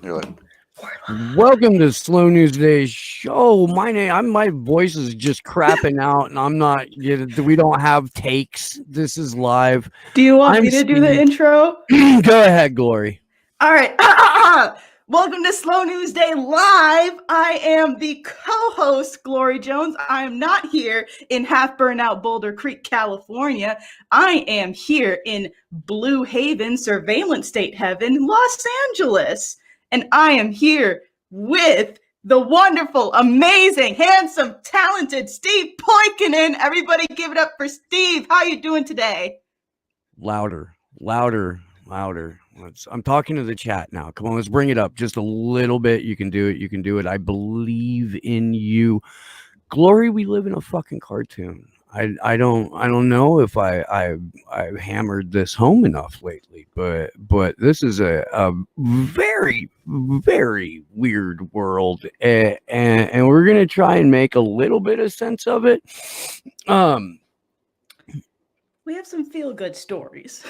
You're like, Welcome to Slow News Today's show. My voice is just crapping out, and I'm not. We don't have takes. This is live. Do you want I'm me to do the Steve. intro? Go ahead, Glory. All right. Welcome to Slow News Day Live. I am the co-host, Glory Jones. I am not here in half burnout Boulder Creek, California. I am here in Blue Haven, surveillance state heaven, Los Angeles. And I am here with the wonderful, amazing, handsome, talented Steve Poikinen. Everybody give it up for Steve. How you doing today? Louder. I'm talking to the chat now. Come on, let's bring it up just a little bit. You can do it. I believe in you. Glory, we live in a fucking cartoon. I don't know if I've hammered this home enough lately, but this is a very, very weird world, and we're gonna try and make a little bit of sense of it. We have some feel-good stories.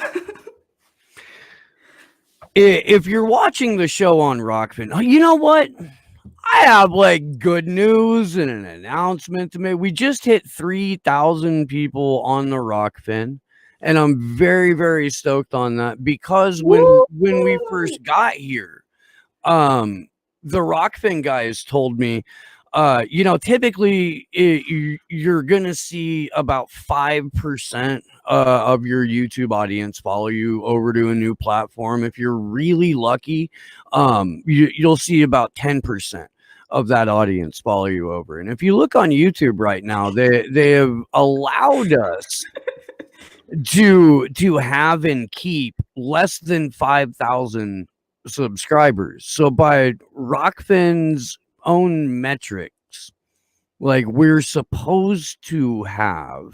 If you're watching the show on Rockfin, you know what? I have like good news and an announcement to make. We just hit 3,000 people on the Rockfin, and I'm very, very stoked on that because when we first got here, the Rockfin guys told me, typically you're gonna see about 5% of your YouTube audience follow you over to a new platform. If you're really lucky, you'll see about 10% of that audience follow you over. And if you look on YouTube right now, they have allowed us to have and keep less than 5,000 subscribers. So by Rockfin's own metrics, like we're supposed to have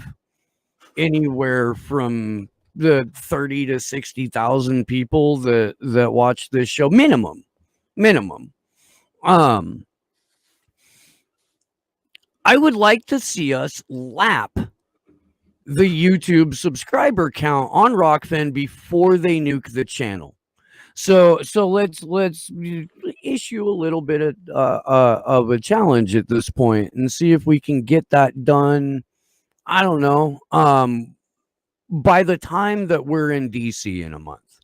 anywhere from the 30 to 60,000 people that watch this show minimum. I would like to see us lap the YouTube subscriber count on Rockfin before they nuke the channel. So let's issue a little bit of a challenge at this point and see if we can get that done. I don't know. By the time that we're in DC in a month,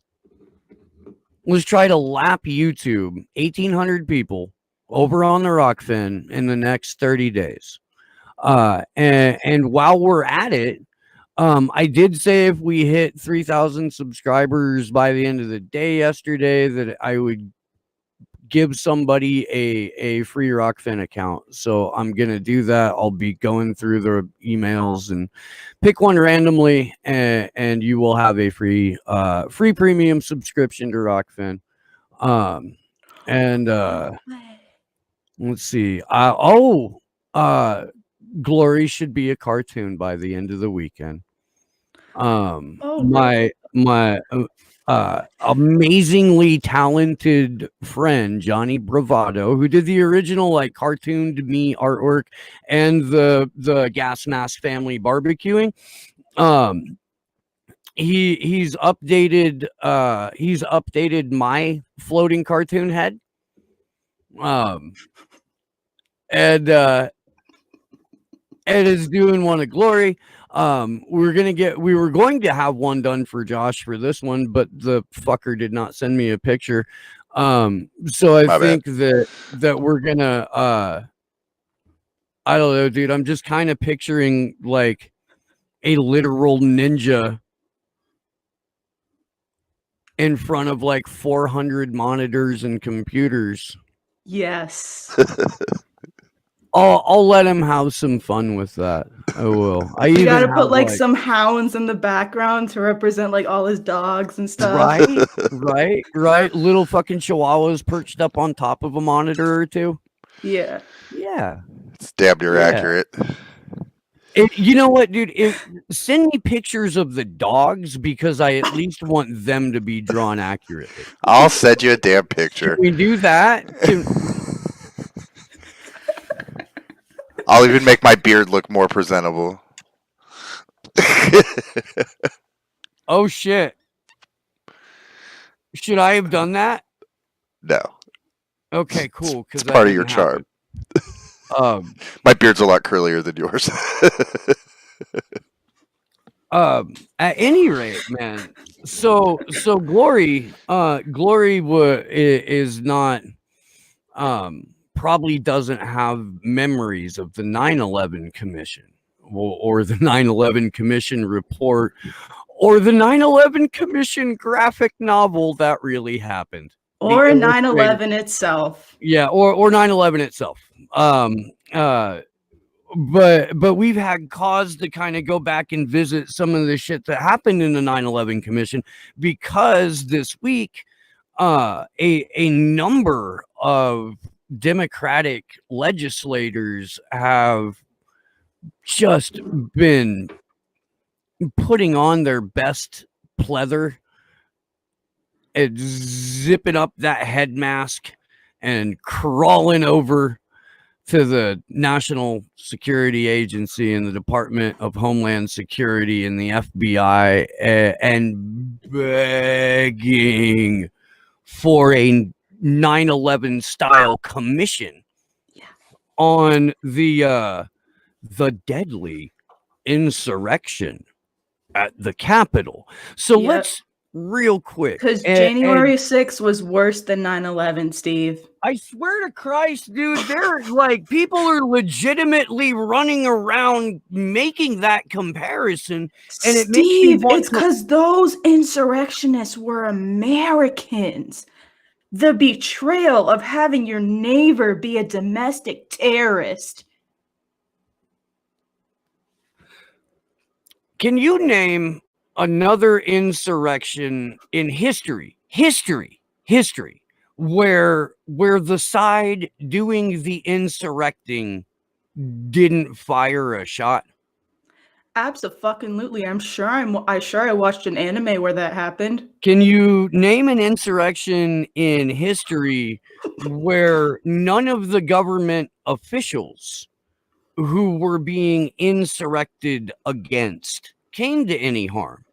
let's try to lap YouTube 1,800 people over on the Rockfin in the next 30 days. And while we're at it, I did say if we hit 3,000 subscribers by the end of the day yesterday that I would give somebody a free Rockfin account. So I'm going to do that. I'll be going through the emails and pick one randomly, and you will have a free premium subscription to Rockfin. Let's see. Glory should be a cartoon by the end of the weekend. My amazingly talented friend Johnny Bravado, who did the original like cartooned me artwork and the gas mask family barbecuing, he's updated my floating cartoon head, and is doing one of Glory. We were going to have one done for Josh for this one, but the fucker did not send me a picture. So I think that we're gonna I don't know, dude. I'm just kind of picturing like a literal ninja in front of like 400 monitors and computers. Yes. I'll let him have some fun with that. I will. You gotta put like some hounds in the background to represent like all his dogs and stuff. Right. Little fucking chihuahuas perched up on top of a monitor or two. Yeah. It's damn near accurate. You know what, dude? Send me pictures of the dogs because I at least want them to be drawn accurately. I'll send you a damn picture. Can we do that? I'll even make my beard look more presentable. Oh shit! Should I have done that? No. Okay, cool. Because It's part of your charm. My beard's a lot curlier than yours. At any rate, man. So Glory is not probably doesn't have memories of the 9/11 Commission or the 9/11 Commission report or the 9/11 Commission graphic novel that really happened. Or 9/11 itself. Yeah, or 9/11 itself. But we've had cause to kind of go back and visit some of the shit that happened in the 9/11 Commission because this week a number of Democratic legislators have just been putting on their best pleather and zipping up that head mask and crawling over to the National Security Agency and the Department of Homeland Security and the FBI and begging for a 9/11 style commission on the deadly insurrection at the Capitol. So let's real quick, because January 6th was worse than 9/11, Steve. I swear to Christ, dude, they're like people are legitimately running around making that comparison, and it Steve, it's because those insurrectionists were Americans. The betrayal of having your neighbor be a domestic terrorist. Can you name another insurrection in history where the side doing the insurrecting didn't fire a shot? Absolutely. I'm sure I watched an anime where that happened. Can you name an insurrection in history where none of the government officials who were being insurrected against came to any harm?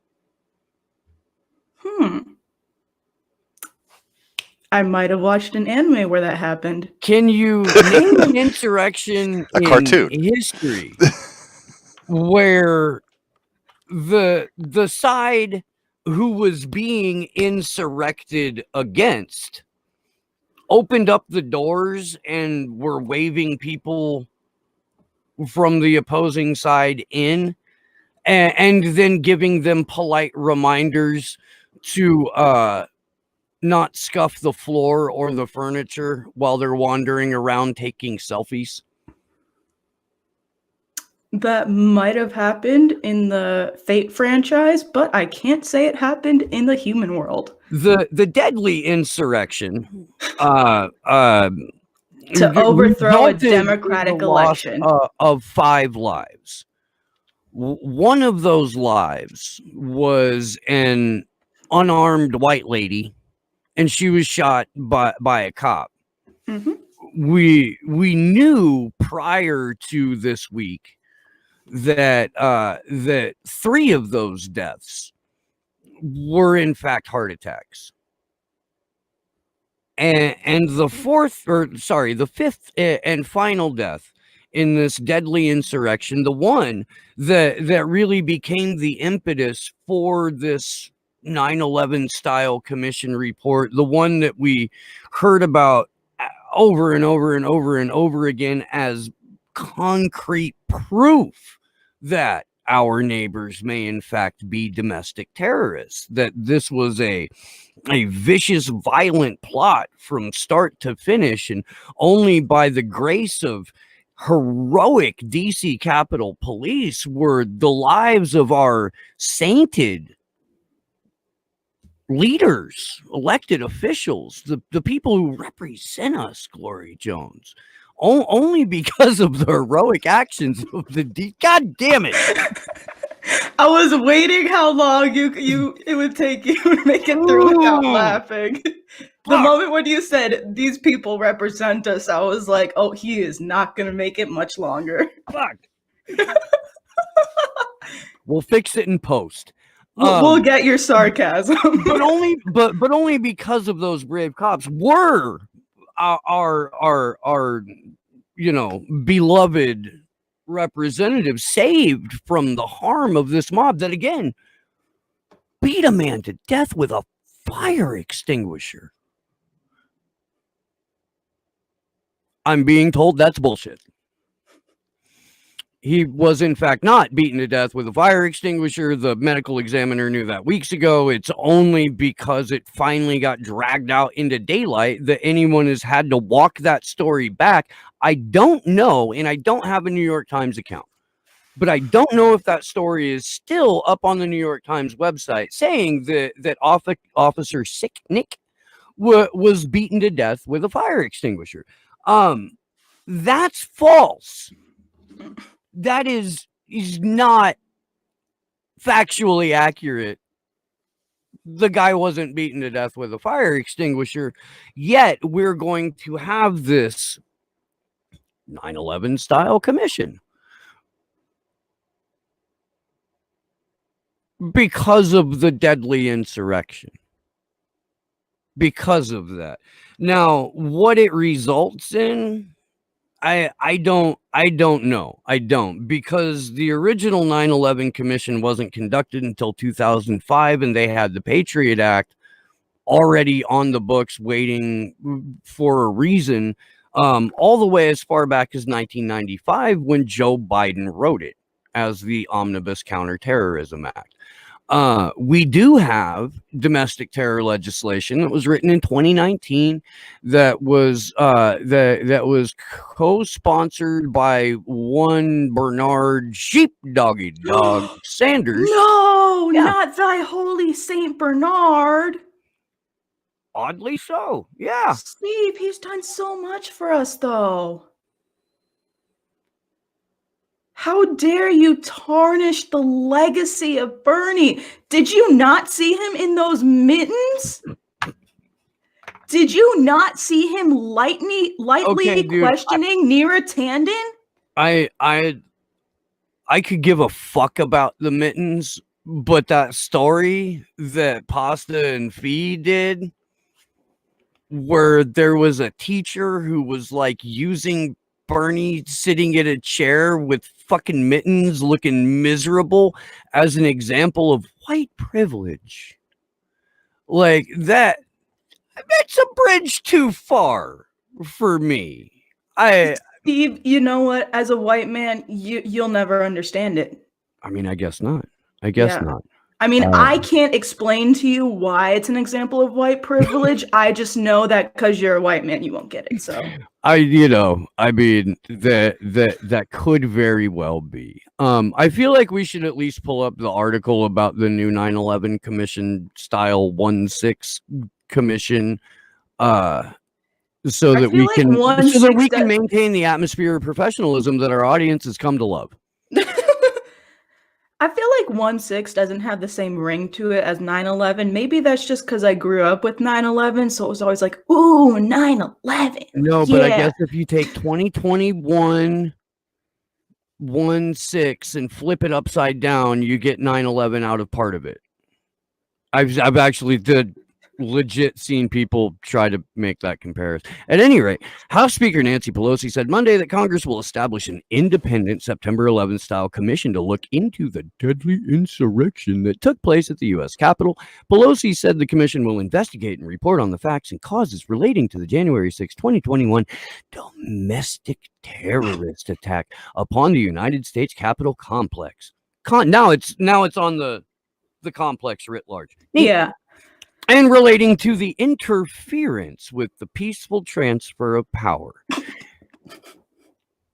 I might have watched an anime where that happened. Can you name an insurrection in cartoon history where the side who was being insurrected against opened up the doors and were waving people from the opposing side in and then giving them polite reminders to not scuff the floor or the furniture while they're wandering around taking selfies? That might have happened in the Fate franchise, but I can't say it happened in the human world. The deadly insurrection to overthrow a democratic election of 5 lives. One of those lives was an unarmed white lady, and she was shot by a cop. Mm-hmm. We knew prior to this week that 3 of those deaths were in fact heart attacks, and the 5th and final death in this deadly insurrection, the one that really became the impetus for this 9/11 style commission report, the one that we heard about over and over and over and over again as concrete proof that our neighbors may in fact be domestic terrorists, that this was a vicious, violent plot from start to finish, and only by the grace of heroic DC Capitol Police were the lives of our sainted leaders, elected officials, the people who represent us, Glory Jones, only because of the heroic actions of the God damn it. I was waiting how long it would take you to make it through without laughing. The moment when you said these people represent us, I was like, oh, he is not gonna make it much longer. Fuck. We'll fix it in post. We'll get your sarcasm. but only because of those brave cops. our beloved representative saved from the harm of this mob that again beat a man to death with a fire extinguisher. I'm being told that's bullshit. He was, in fact, not beaten to death with a fire extinguisher. The medical examiner knew that weeks ago. It's only because it finally got dragged out into daylight that anyone has had to walk that story back. I don't know, and I don't have a New York Times account, but I don't know if that story is still up on the New York Times website saying that Officer Sicknick was beaten to death with a fire extinguisher. That's false. That is not factually accurate. The guy wasn't beaten to death with a fire extinguisher, yet we're going to have this 9/11 style commission because of the deadly insurrection. Because of that. Now, what it results in, I don't know. I don't, because the original 9/11 commission wasn't conducted until 2005, and they had the Patriot Act already on the books waiting for a reason, all the way as far back as 1995 when Joe Biden wrote it as the Omnibus Counterterrorism Act. We do have domestic terror legislation that was written in 2019 that was co-sponsored by one Bernard Sheepdoggy Dog Sanders. No, not thy holy Saint Bernard. Oddly so, yeah. Steve, he's done so much for us, though. How dare you tarnish the legacy of Bernie? Did you not see him in those mittens? Did you not see him lightly questioning Neera Tanden? I could give a fuck about the mittens, but that story that Pasta and Fee did, where there was a teacher who was like using Bernie sitting in a chair with fucking mittens looking miserable as an example of white privilege. Like that's a bridge too far for me. Steve, you know what? As a white man, you'll never understand it. I mean, I guess not. I guess not. I mean, I can't explain to you why it's an example of white privilege. I just know that because you're a white man, you won't get it. So I mean, that could very well be. I feel like we should at least pull up the article about the new 9/11 commission style 1/6 commission, so that we can maintain the atmosphere of professionalism that our audience has come to love. I feel like 1/6 doesn't have the same ring to it as 9/11. Maybe that's just because I grew up with 9/11, so it was always like, ooh, 9/11. No, but I guess if you take 2021 1/6 and flip it upside down, you get 9/11 out of part of it. I've actually legit seen people try to make that comparison. At any rate, House Speaker Nancy Pelosi said Monday that Congress will establish an independent September 11th style commission to look into the deadly insurrection that took place at the U.S. Capitol. Pelosi said the commission will investigate and report on the facts and causes relating to the January 6, 2021 domestic terrorist attack upon the United States Capitol complex. Now it's on the complex writ large. Yeah. And relating to the interference with the peaceful transfer of power.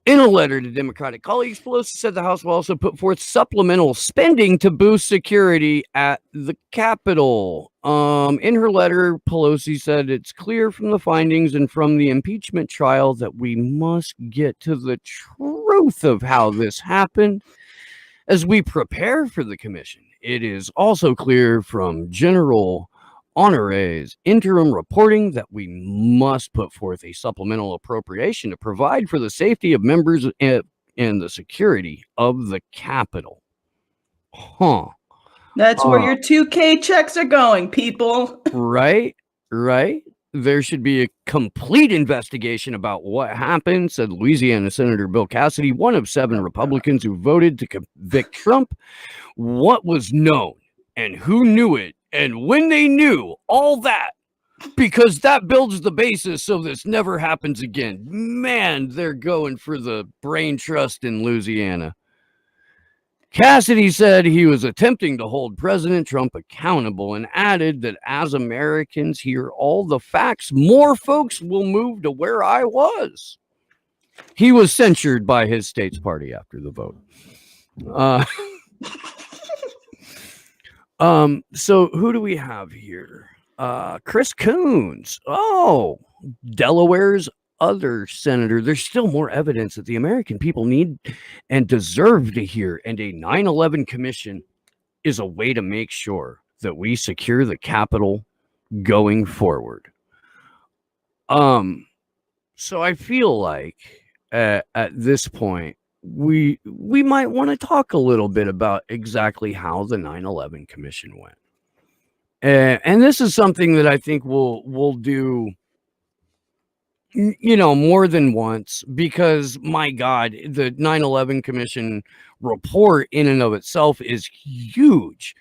In a letter to Democratic colleagues, Pelosi said the House will also put forth supplemental spending to boost security at the Capitol. In her letter, Pelosi said it's clear from the findings and from the impeachment trial that we must get to the truth of how this happened. As we prepare for the commission, it is also clear from General Honore's interim reporting that we must put forth a supplemental appropriation to provide for the safety of members and the security of the Capitol. That's where your 2K checks are going, people. Right. there should be a complete investigation about what happened, said Louisiana Senator Bill Cassidy, one of 7 Republicans who voted to convict Trump. What was known and who knew it and when they knew all that, because that builds the basis so this never happens again. Man, they're going for the brain trust in Louisiana. Cassidy said he was attempting to hold President Trump accountable and added that as Americans hear all the facts, more folks will move to where I was. He was censured by his state's party after the vote. So who do we have here? Chris Coons. Oh, Delaware's other senator. There's still more evidence that the American people need and deserve to hear, and a 9/11 commission is a way to make sure that we secure the Capitol going forward. So I feel like at this point we might want to talk a little bit about exactly how the 9/11 commission went. And this is something that I think we'll do, you know, more than once, because my God, the 9/11 commission report in and of itself is huge.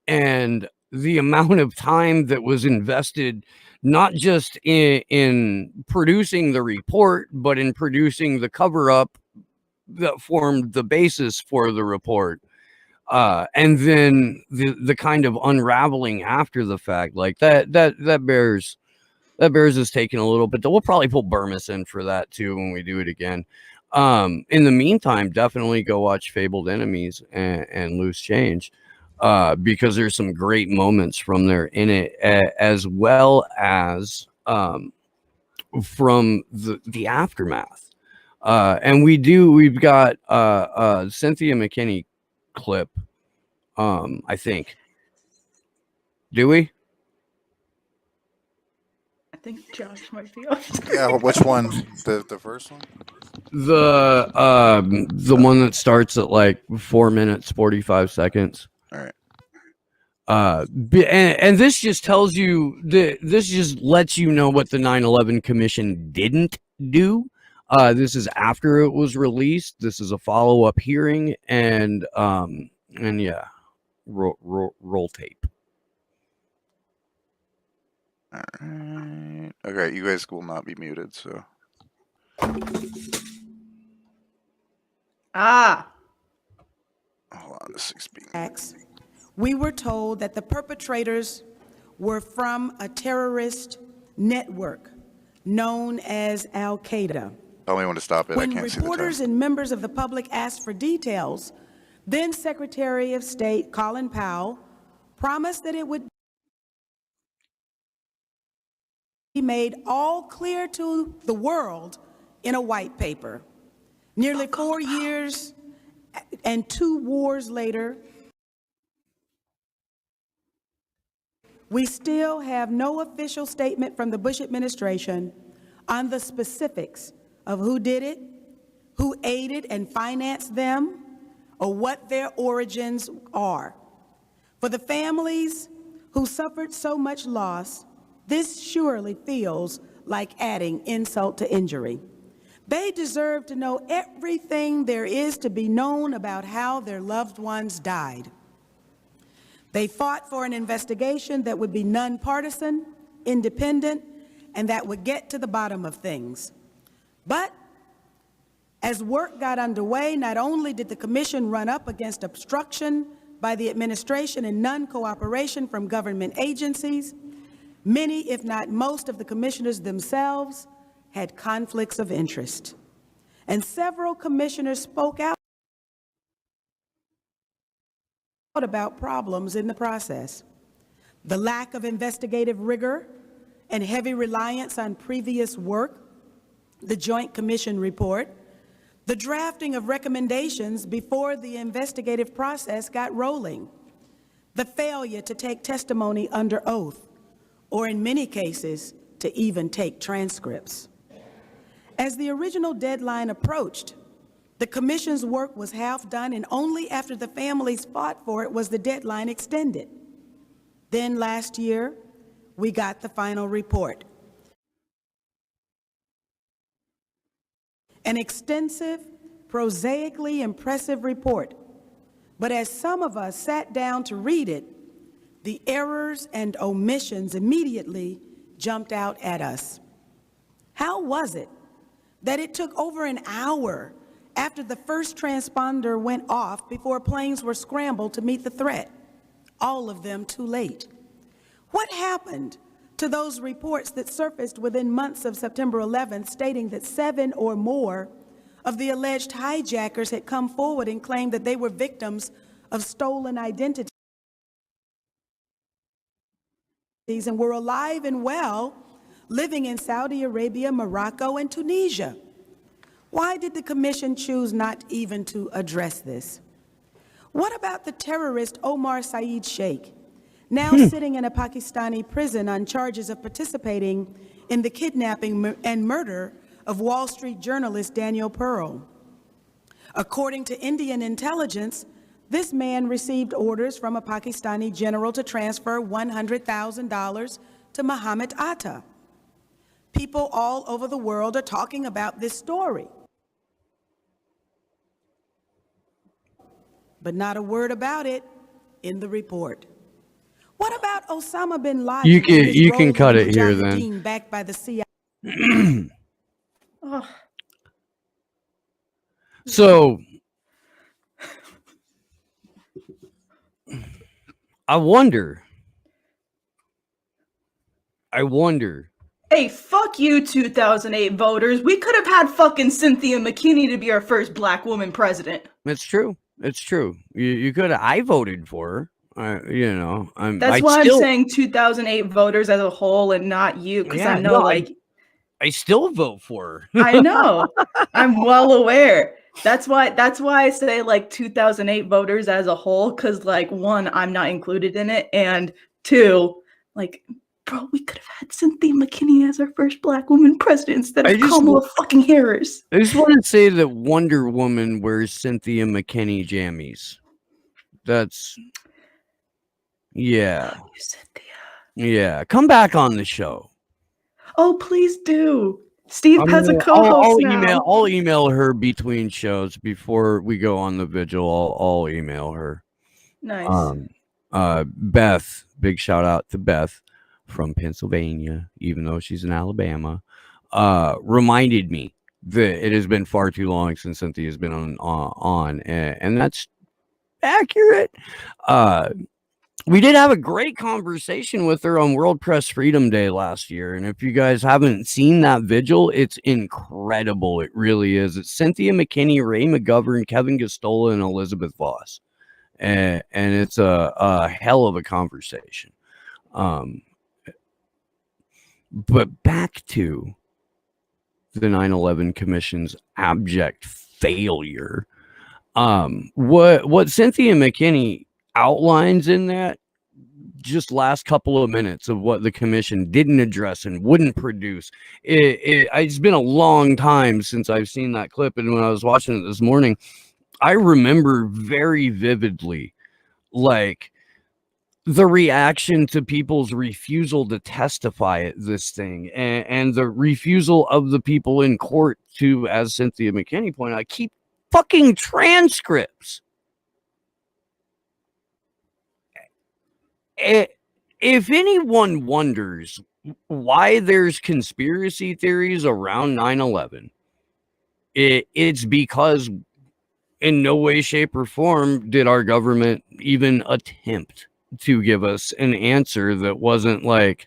And the amount of time that was invested, not just in producing the report, but in producing the cover-up that formed the basis for the report. And then the kind of unraveling after the fact, like that bears us taking a little bit. We'll probably pull Burmis in for that too when we do it again. In the meantime, definitely go watch Fabled Enemies and Loose Change, because there's some great moments from there in it, as well as from the aftermath. And we've got Cynthia McKinney clip, I think. Do we? I think Josh might be off. Yeah, which one? The first one? The one that starts at like 4 minutes 45 seconds. All right. And this just tells you this just lets you know what the 9/11 commission didn't do. This is after it was released. This is a follow-up hearing, and yeah, roll tape. All right. Okay, you guys will not be muted, so. Ah. Hold on, this is being. We were told that the perpetrators were from a terrorist network known as Al-Qaeda. Tell me when to stop it. I When can't see the reporters time. and members of the public asked for details, then Secretary of State Colin Powell promised that it would be made all clear to the world in a white paper. Nearly 4 years and 2 wars later, we still have no official statement from the Bush administration on the specifics of who did it, who aided and financed them, or what their origins are. For the families who suffered so much loss, this surely feels like adding insult to injury. They deserve to know everything there is to be known about how their loved ones died. They fought for an investigation that would be nonpartisan, independent, and that would get to the bottom of things. But as work got underway, not only did the commission run up against obstruction by the administration and non-cooperation from government agencies, many, if not most, of the commissioners themselves had conflicts of interest. And several commissioners spoke out about problems in the process. The lack of investigative rigor and heavy reliance on previous work, the Joint Commission report, the drafting of recommendations before the investigative process got rolling, the failure to take testimony under oath, or in many cases, to even take transcripts. As the original deadline approached, the commission's work was half done, and only after the families fought for it was the deadline extended. Then last year, we got the final report. An extensive, prosaically impressive report. But as some of us sat down to read it, the errors and omissions immediately jumped out at us. How was it that it took over an hour after the first transponder went off before planes were scrambled to meet the threat? All of them too late. What happened to those reports that surfaced within months of September 11th stating that 7 or more of the alleged hijackers had come forward and claimed that they were victims of stolen identities and were alive and well, living in Saudi Arabia, Morocco, and Tunisia? Why did the commission choose not even to address this? What about the terrorist Omar Saeed Sheikh, now sitting in a Pakistani prison on charges of participating in the kidnapping and murder of Wall Street journalist Daniel Pearl? According to Indian intelligence, this man received orders from a Pakistani general to transfer $100,000 to Muhammad Atta. People all over the world are talking about this story, but not a word about it in the report. What about Osama bin Laden? You can cut it here then. Backed by the CIA. Oh, So I wonder. hey, fuck you, 2008 voters. We could have had fucking Cynthia McKinney to be our first black woman president. It's true. It's true. You could. I voted for her. You know. That's why I'm saying 2008 voters as a whole and not you, because I know, I still vote for her. I know. I'm well aware. That's why I say like 2008 voters as a whole, because like, one, I'm not included in it, and two, like, bro, we could have had Cynthia McKinney as our first black woman president instead of Kamala fucking Harris. I just want to say that Wonder Woman wears Cynthia McKinney jammies. That's yeah. Oh, you Cynthia. Yeah. Come back on the show. Oh, please do. Steve has a co-host now. I'll email her between shows before we go on the vigil. I'll email her. Nice. Beth, big shout out to Beth from Pennsylvania, even though she's in Alabama, reminded me that it has been far too long since Cynthia has been on, and that's accurate. We did have a great conversation with her on World Press Freedom Day last year. And if you guys haven't seen that vigil, it's incredible. It really is. It's Cynthia McKinney, Ray McGovern, Kevin Gostola, and Elizabeth Voss. And it's a hell of a conversation. But back to the 9/11 Commission's abject failure. What Cynthia McKinney outlines in that just last couple of minutes of what the commission didn't address and wouldn't produce. It's been a long time since I've seen that clip, and when I was watching it this morning, I remember very vividly like the reaction to people's refusal to testify at this thing, and the refusal of the people in court to, as Cynthia McKinney pointed out, keep fucking transcripts. If anyone wonders why there's conspiracy theories around 9/11, it's because in no way, shape, or form did our government even attempt to give us an answer that wasn't like,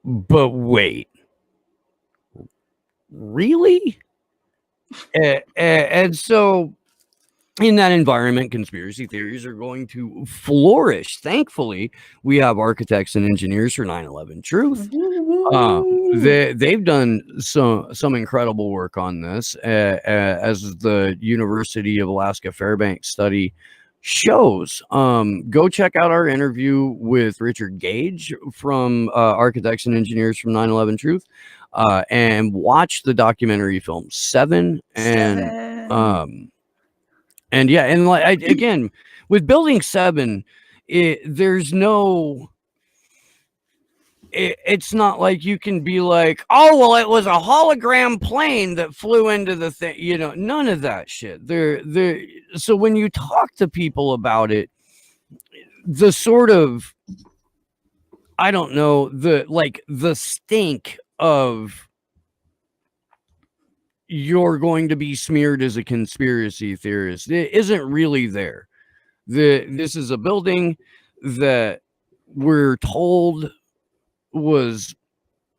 but wait, really? And so in that environment, conspiracy theories are going to flourish. Thankfully, we have architects and engineers for 9/11 Truth. They've done some incredible work on this, as the University of Alaska Fairbanks study shows. Go check out our interview with Richard Gage from Architects and Engineers from 9/11 Truth, and watch the documentary film Seven. And yeah, and like again, with Building 7, there's no. it's not like you can be like, oh, well, it was a hologram plane that flew into the thing. You know, none of that shit. So when you talk to people about it, the sort of, I don't know, the stink of you're going to be smeared as a conspiracy theorist, it isn't really there. This is a building that we're told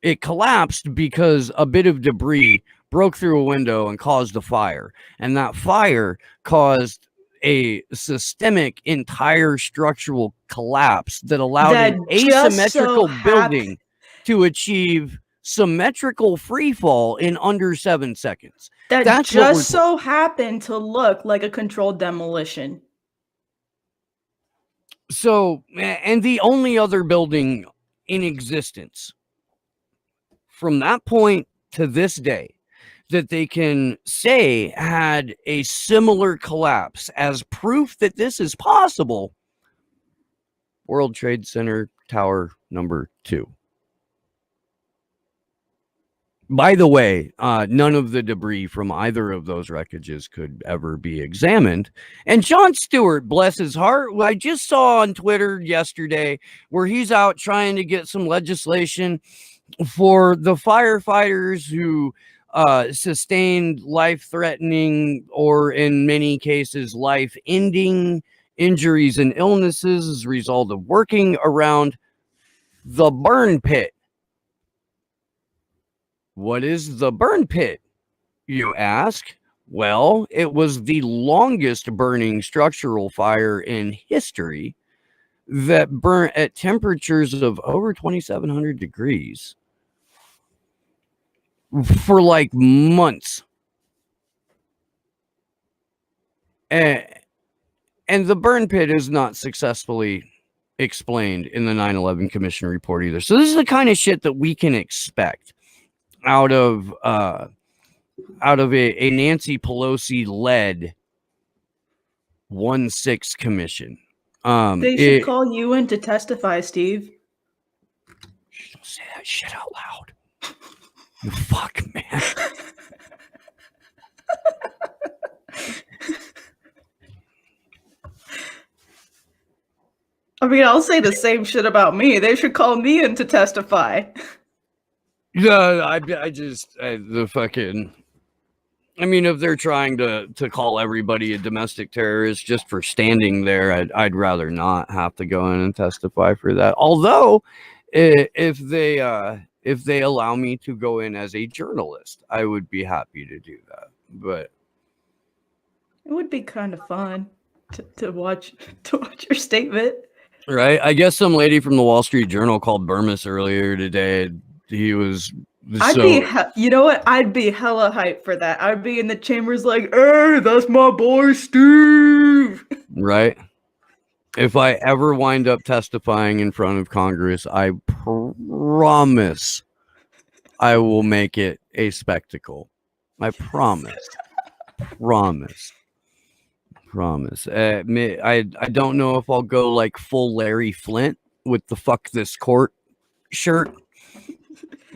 it collapsed because a bit of debris broke through a window and caused a fire, and that fire caused a systemic entire structural collapse that allowed an asymmetrical building to achieve symmetrical free fall in under 7 seconds. That's just so happened to look like a controlled demolition. So, and the only other building in existence from that point to this day that they can say had a similar collapse as proof that this is possible, World Trade Center Tower number 2. By the way, none of the debris from either of those wreckages could ever be examined. And Jon Stewart, bless his heart, I just saw on Twitter yesterday where he's out trying to get some legislation for the firefighters who sustained life-threatening or in many cases life-ending injuries and illnesses as a result of working around the burn pit. What is the burn pit, you ask? Well, it was the longest burning structural fire in history that burnt at temperatures of over 2,700 degrees for like months. And the burn pit is not successfully explained in the 9/11 Commission report either. So this is the kind of shit that we can expect out of a Nancy Pelosi led 1/6 commission. They should call you in to testify, Steve. Don't say that shit out loud. You fuck, man. I mean, I'll say the same shit about me. They should call me in to testify. Yeah, I mean, if they're trying to call everybody a domestic terrorist just for standing there, I'd rather not have to go in and testify for that. Although, if they allow me to go in as a journalist, I would be happy to do that. But it would be kind of fun to watch your statement. Right? I guess some lady from the Wall Street Journal called Burmis earlier today. He was. You know what? I'd be hella hyped for that. I'd be in the chambers like, hey, that's my boy Steve. Right? If I ever wind up testifying in front of Congress, I promise I will make it a spectacle. I promise. Promise. I don't know if I'll go like full Larry Flint with the fuck this court shirt.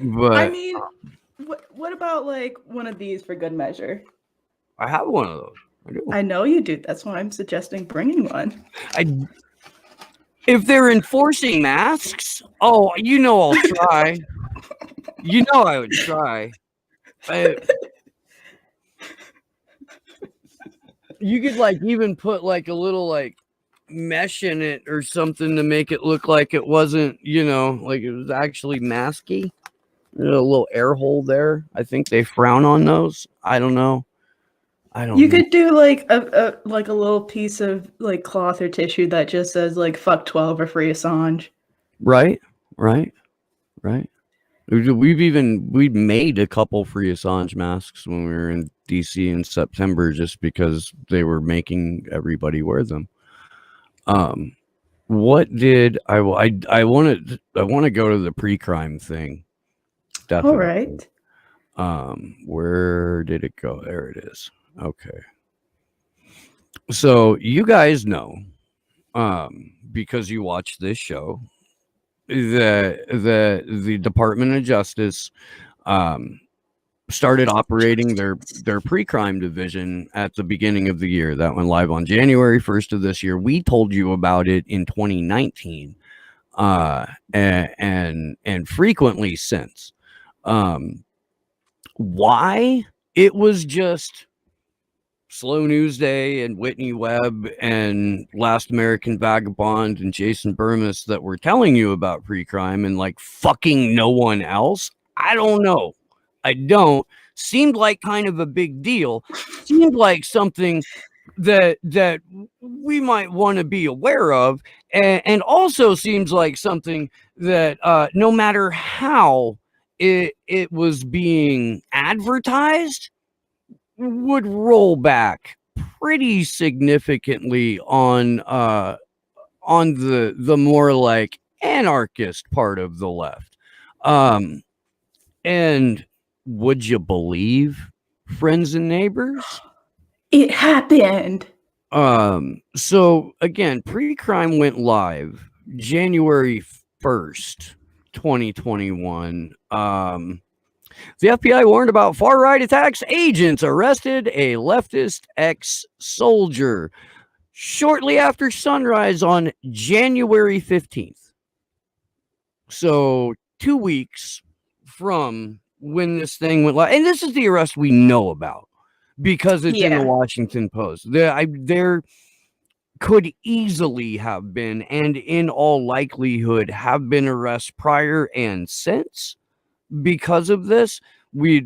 But I mean, what about like one of these for good measure? I have one of those. I do. I know you do. That's why I'm suggesting bringing one. If they're enforcing masks, I'll try. You know I would try. You could like even put like a little like mesh in it or something to make it look like it wasn't, like it was actually masky. A little air hole there. I think they frown on those. I don't know. You could do like a little piece of like cloth or tissue that just says like fuck 12 or free Assange. Right. We've made a couple free Assange masks when we were in DC in September just because they were making everybody wear them. What did I want to go to the pre-crime thing. Definitely. All right. Where did it go? There it is. Okay. So you guys know, because you watch this show the Department of Justice started operating their pre-crime division at the beginning of the year. That went live on January 1st of this year. We told you about it in 2019, and frequently since. Why? It was just Slow News Day and Whitney Webb and Last American Vagabond and Jason Burmis that were telling you about pre-crime, and like fucking no one else. I don't know. I don't. Seemed like kind of a big deal. Seemed like something that we might want to be aware of, and also seems like something that no matter how it was being advertised, would roll back pretty significantly on the more like anarchist part of the left. And would you believe, friends and neighbors, It happened. So again, pre-crime went live January 1st, 2021. The FBI warned about far-right attacks. Agents arrested a leftist ex-soldier shortly after sunrise on January 15th. So 2 weeks from when this thing went live. And this is the arrest we know about because it's in the Washington Post. There could easily have been, and in all likelihood have been, arrests prior and since. Because of this, we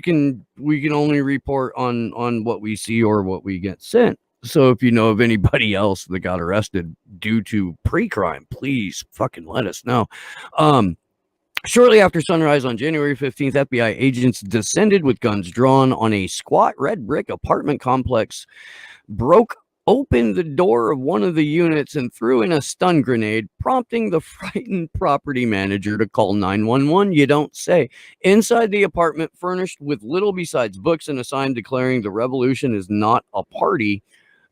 can only report on what we see or what we get sent. So if you know of anybody else that got arrested due to pre-crime, please fucking let us know. Shortly after sunrise on January 15th, FBI agents descended with guns drawn on a squat red brick apartment complex, broke open the door of one of the units and threw in a stun grenade, prompting the frightened property manager to call 911. You don't say. Inside the apartment, furnished with little besides books and a sign declaring the revolution is not a party,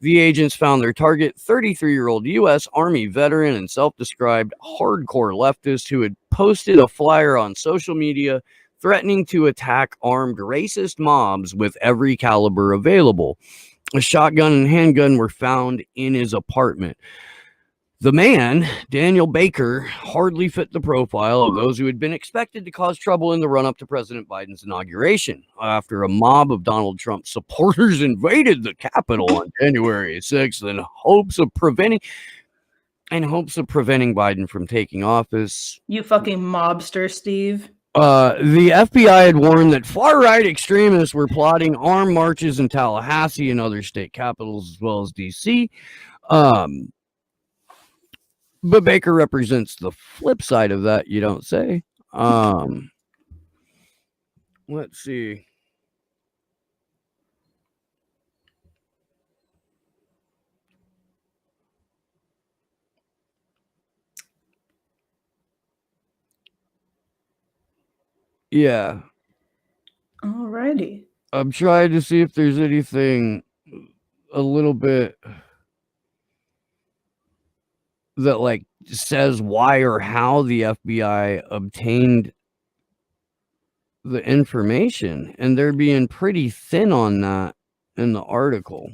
the agents found their target, 33-year-old U.S. Army veteran and self-described hardcore leftist who had posted a flyer on social media threatening to attack armed racist mobs with every caliber available. A shotgun and handgun were found in his apartment. The man, Daniel Baker, hardly fit the profile of those who had been expected to cause trouble in the run-up to President Biden's inauguration. After a mob of Donald Trump supporters invaded the Capitol on January 6th in hopes of preventing Biden from taking office. You fucking mobster, Steve. The FBI had warned that far-right extremists were plotting armed marches in Tallahassee and other state capitals, as well as D.C. But Baker represents the flip side of that, you don't say. Let's see. Yeah. Alrighty. I'm trying to see if there's anything a little bit that like says why or how the FBI obtained the information, and they're being pretty thin on that in the article.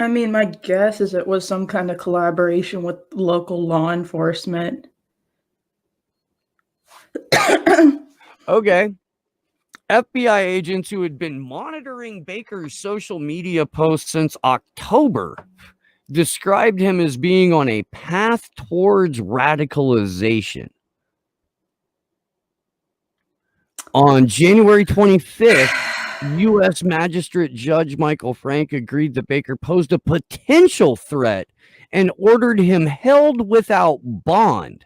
I mean, my guess is it was some kind of collaboration with local law enforcement. Okay. FBI agents who had been monitoring Baker's social media posts since October described him as being on a path towards radicalization. On January 25th, U.S. Magistrate Judge Michael Frank agreed that Baker posed a potential threat and ordered him held without bond,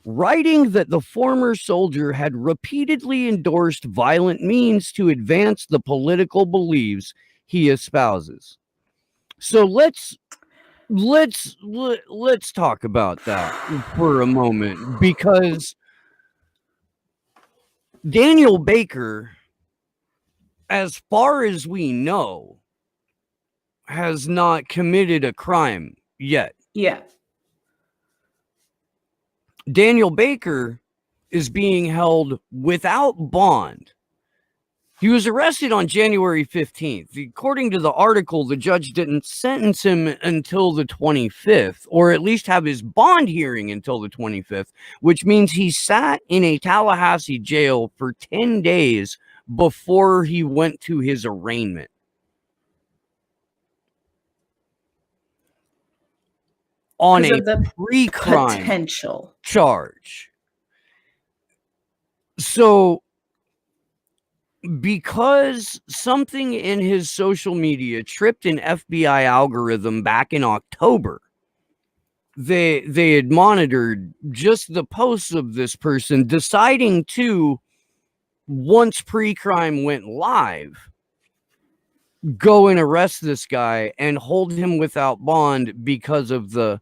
writing that the former soldier had repeatedly endorsed violent means to advance the political beliefs he espouses. So let's talk about that for a moment, because Daniel Baker, as far as we know, has not committed a crime yet. Yeah. Daniel Baker is being held without bond. He was arrested on January 15th. According to the article, the judge didn't sentence him until the 25th, or at least have his bond hearing until the 25th, which means he sat in a Tallahassee jail for 10 days before he went to his arraignment. On a pre-crime potential charge. So, because something in his social media tripped an FBI algorithm back in October, they had monitored just the posts of this person, deciding to, once pre-crime went live, go and arrest this guy and hold him without bond because of the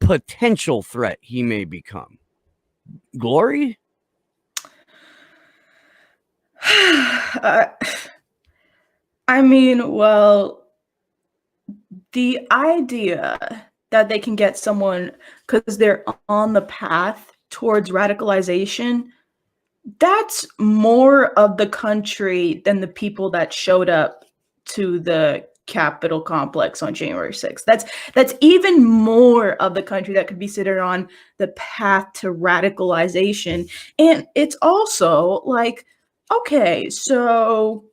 potential threat he may become. Glory? I mean, well, the idea that they can get someone because they're on the path towards radicalization, that's more of the country than the people that showed up to the Capitol complex on January 6th. That's even more of the country that could be considered on the path to radicalization. And it's also like, okay, so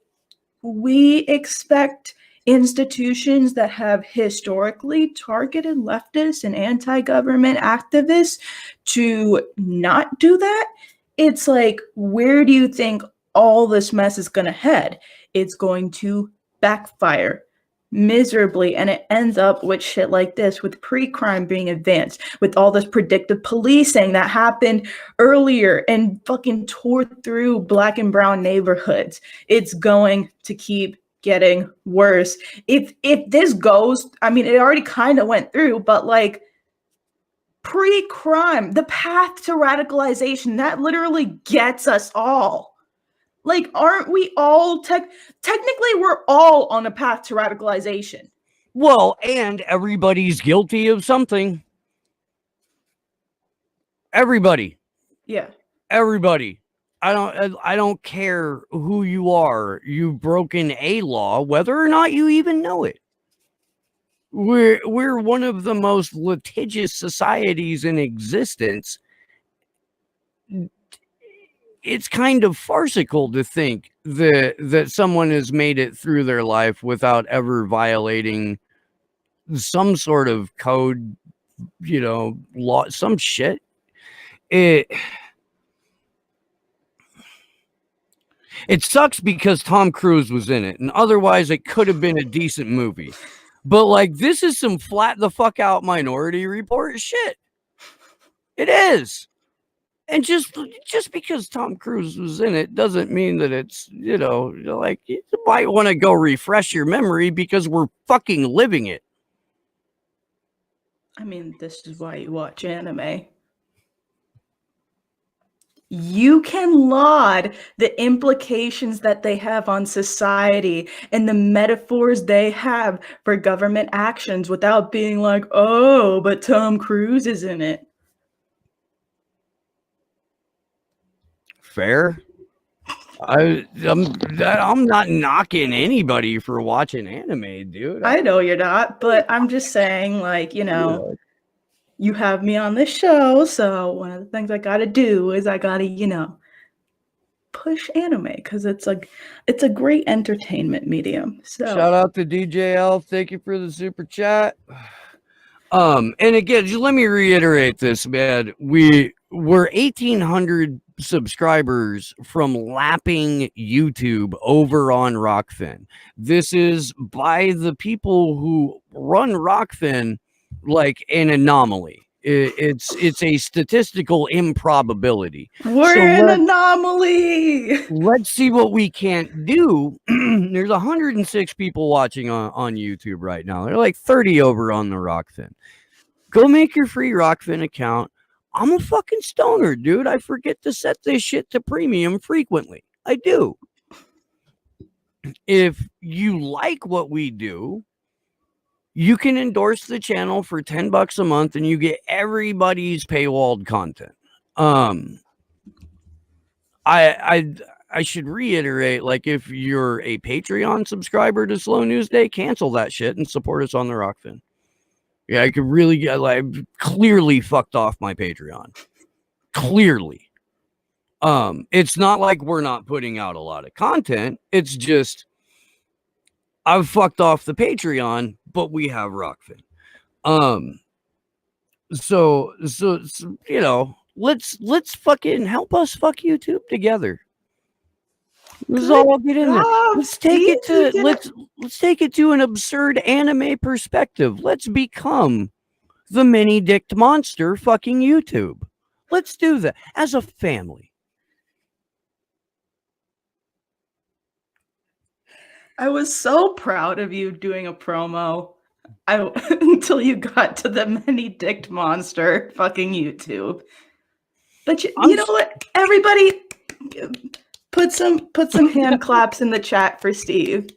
we expect institutions that have historically targeted leftists and anti-government activists to not do that. It's like, where do you think all this mess is going to head? It's going to backfire miserably, and it ends up with shit like this, with pre-crime being advanced, with all this predictive policing that happened earlier and fucking tore through Black and brown neighborhoods. It's going to keep getting worse. If this goes, I mean, it already kind of went through, but like pre-crime, the path to radicalization, that literally gets us all. Like, aren't we all technically we're all on a path to radicalization? Well, and everybody's guilty of something. Everybody. Yeah. Everybody. I don't care who you are. You've broken a law, whether or not you even know it. We're one of the most litigious societies in existence. It's kind of farcical to think that someone has made it through their life without ever violating some sort of code, law, some shit. It sucks because Tom Cruise was in it, and otherwise it could have been a decent movie. But like, this is some flat the fuck out Minority Report shit. It is. And just because Tom Cruise was in it doesn't mean that it's, like, you might want to go refresh your memory because we're fucking living it. I mean, this is why you watch anime. You can laud the implications that they have on society and the metaphors they have for government actions without being like, oh, but Tom Cruise is in it. Fair. I'm not knocking anybody for watching anime, dude. I know you're not, but I'm just saying, like, you have me on this show, so one of the things I gotta do is I gotta, push anime because it's a great entertainment medium. So shout out to DJ Elf. Thank you for the super chat. And again, just let me reiterate this, man. We're 1,800 subscribers from lapping YouTube over on Rockfin. This is, by the people who run Rockfin, like an anomaly. It's a statistical improbability. We're an anomaly. Let's see what we can't do. There's 106 people watching on YouTube right now. There are like 30 over on the Rockfin. Go make your free Rockfin account. I'm a fucking stoner, dude. I forget to set this shit to premium frequently. I do. If you like what we do, you can endorse the channel for $10 a month and you get everybody's paywalled content. I should reiterate, like, if you're a Patreon subscriber to Slow News Day, cancel that shit and support us on the Rockfin. Yeah, I could really get, like, clearly fucked off my Patreon. Clearly. It's not like we're not putting out a lot of content. It's just I've fucked off the Patreon, but we have Rockfin. So you know, let's fucking help us fuck YouTube together. Let's all get in there. Let's take it to let's take it to an absurd anime perspective. Let's become the mini-dicked monster fucking YouTube. Let's do that as a family. I was so proud of you doing a promo until you got to the many-dicked monster fucking YouTube. But you know what? Everybody, put some hand claps in the chat for Steve.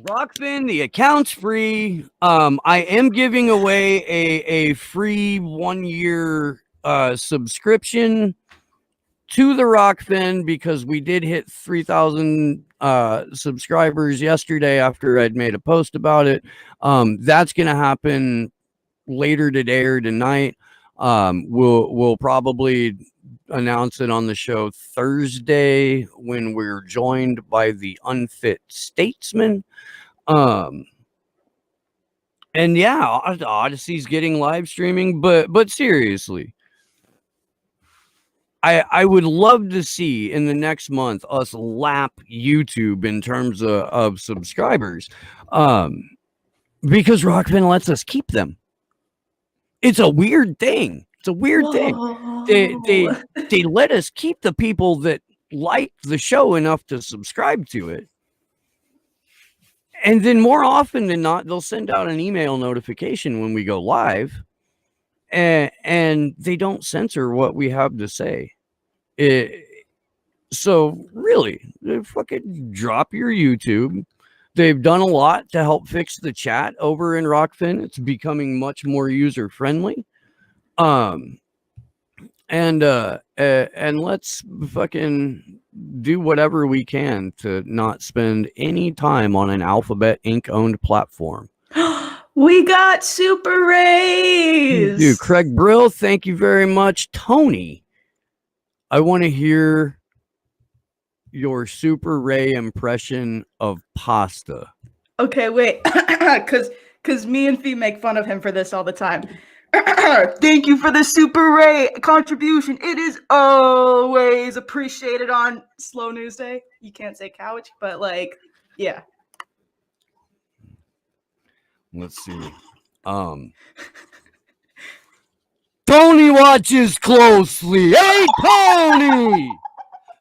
Rockfin, the account's free. I am giving away a free 1-year subscription to the Rockfin because we did hit 3,000 subscribers yesterday after I'd made a post about it. That's gonna happen later today or tonight. We'll probably announce it on the show Thursday when we're joined by the Unfit Statesman. And yeah, Odyssey's getting live streaming, but seriously, I would love to see in the next month us lap YouTube in terms of subscribers, because Rockfin lets us keep them. It's a weird thing. It's a weird thing. They let us keep the people that like the show enough to subscribe to it. And then more often than not, they'll send out an email notification when we go live, and they don't censor what we have to say. So really, they fucking drop your YouTube. They've done a lot to help fix the chat over in Rockfin. It's becoming much more user friendly. And let's fucking do whatever we can to not spend any time on an Alphabet Inc. owned platform. We got Super Rays. Dude, Craig Brill, thank you very much. Tony, I want to hear your Super Ray impression of pasta. Okay, wait, because me and Fee make fun of him for this all the time. Thank you for the Super Ray contribution. It is always appreciated on Slow News Day. You can't say couch, but like, yeah. Let's see. Tony watches closely. Hey, Tony!